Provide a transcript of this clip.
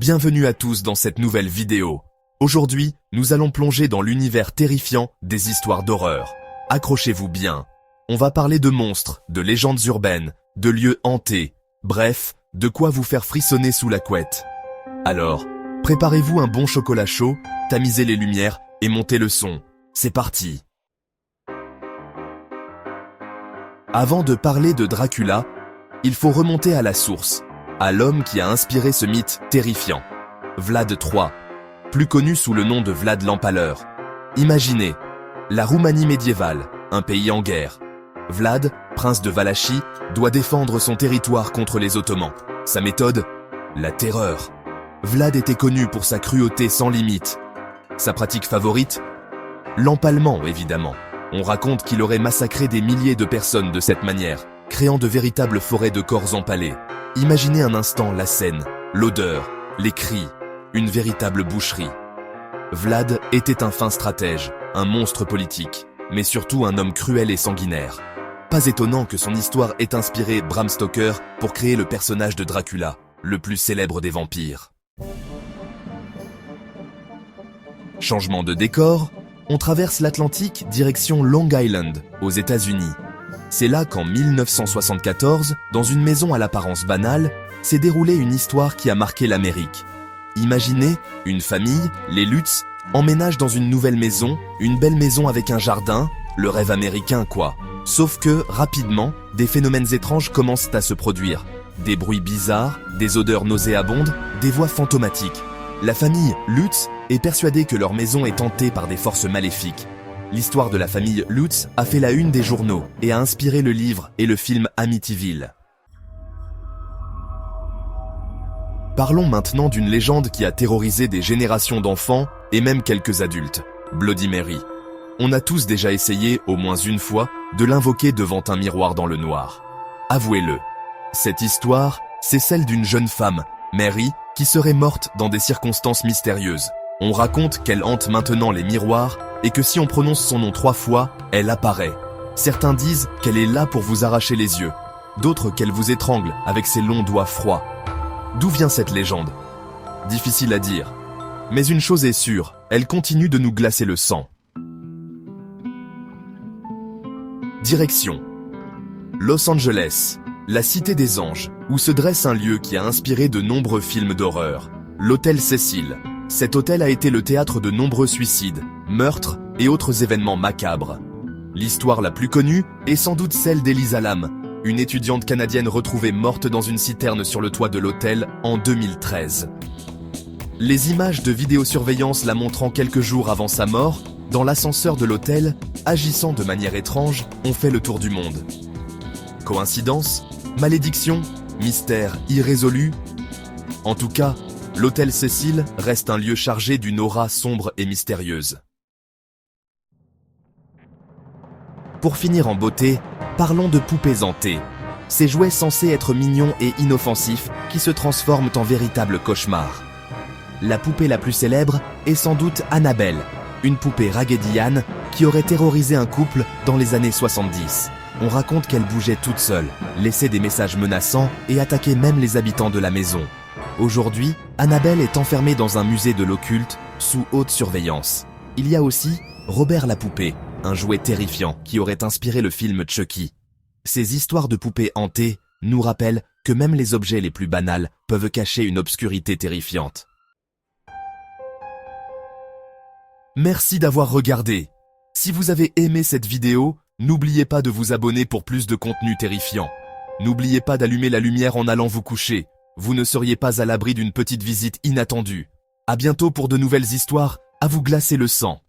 Bienvenue à tous dans cette nouvelle vidéo. Aujourd'hui, nous allons plonger dans l'univers terrifiant des histoires d'horreur. Accrochez-vous bien. On va parler de monstres, de légendes urbaines, de lieux hantés, bref, de quoi vous faire frissonner sous la couette. Alors, préparez-vous un bon chocolat chaud, tamisez les lumières et montez le son. C'est parti. Avant de parler de Dracula, il faut remonter à la source, à l'homme qui a inspiré ce mythe terrifiant. Vlad III, plus connu sous le nom de Vlad l'Empaleur. Imaginez, la Roumanie médiévale, un pays en guerre. Vlad, prince de Valachie, doit défendre son territoire contre les Ottomans. Sa méthode, la terreur. Vlad était connu pour sa cruauté sans limite. Sa pratique favorite, l'empalement évidemment. On raconte qu'il aurait massacré des milliers de personnes de cette manière, créant de véritables forêts de corps empalés. Imaginez un instant la scène, l'odeur, les cris, une véritable boucherie. Vlad était un fin stratège, un monstre politique, mais surtout un homme cruel et sanguinaire. Pas étonnant que son histoire ait inspiré Bram Stoker pour créer le personnage de Dracula, le plus célèbre des vampires. Changement de décor, on traverse l'Atlantique direction Long Island, aux États-Unis. C'est là qu'en 1974, dans une maison à l'apparence banale, s'est déroulée une histoire qui a marqué l'Amérique. Imaginez, une famille, les Lutz, emménage dans une nouvelle maison, une belle maison avec un jardin, le rêve américain quoi. Sauf que, rapidement, des phénomènes étranges commencent à se produire. Des bruits bizarres, des odeurs nauséabondes, des voix fantomatiques. La famille Lutz est persuadée que leur maison est hantée par des forces maléfiques. L'histoire de la famille Lutz a fait la une des journaux et a inspiré le livre et le film Amityville. Parlons maintenant d'une légende qui a terrorisé des générations d'enfants et même quelques adultes, Bloody Mary. On a tous déjà essayé, au moins une fois, de l'invoquer devant un miroir dans le noir. Avouez-le, cette histoire, c'est celle d'une jeune femme, Mary, qui serait morte dans des circonstances mystérieuses. On raconte qu'elle hante maintenant les miroirs et que si on prononce son nom 3 fois, elle apparaît. Certains disent qu'elle est là pour vous arracher les yeux, d'autres qu'elle vous étrangle avec ses longs doigts froids. D'où vient cette légende? Difficile à dire. Mais une chose est sûre, elle continue de nous glacer le sang. Direction Los Angeles, la cité des anges, où se dresse un lieu qui a inspiré de nombreux films d'horreur, l'Hôtel Cecil. Cet hôtel a été le théâtre de nombreux suicides, meurtres et autres événements macabres. L'histoire la plus connue est sans doute celle d'Elisa Lam, une étudiante canadienne retrouvée morte dans une citerne sur le toit de l'hôtel en 2013. Les images de vidéosurveillance la montrant quelques jours avant sa mort, dans l'ascenseur de l'hôtel, agissant de manière étrange, ont fait le tour du monde. Coïncidence? Malédiction? Mystère irrésolu? En tout cas, l'Hôtel Cecil reste un lieu chargé d'une aura sombre et mystérieuse. Pour finir en beauté, parlons de poupées hantées. Ces jouets censés être mignons et inoffensifs qui se transforment en véritables cauchemars. La poupée la plus célèbre est sans doute Annabelle, une poupée Raggedy Ann qui aurait terrorisé un couple dans les années 70. On raconte qu'elle bougeait toute seule, laissait des messages menaçants et attaquait même les habitants de la maison. Aujourd'hui, Annabelle est enfermée dans un musée de l'occulte, sous haute surveillance. Il y a aussi Robert la poupée, un jouet terrifiant qui aurait inspiré le film Chucky. Ces histoires de poupées hantées nous rappellent que même les objets les plus banals peuvent cacher une obscurité terrifiante. Merci d'avoir regardé. Si vous avez aimé cette vidéo, n'oubliez pas de vous abonner pour plus de contenu terrifiant. N'oubliez pas d'allumer la lumière en allant vous coucher. Vous ne seriez pas à l'abri d'une petite visite inattendue. À bientôt pour de nouvelles histoires, à vous glacer le sang.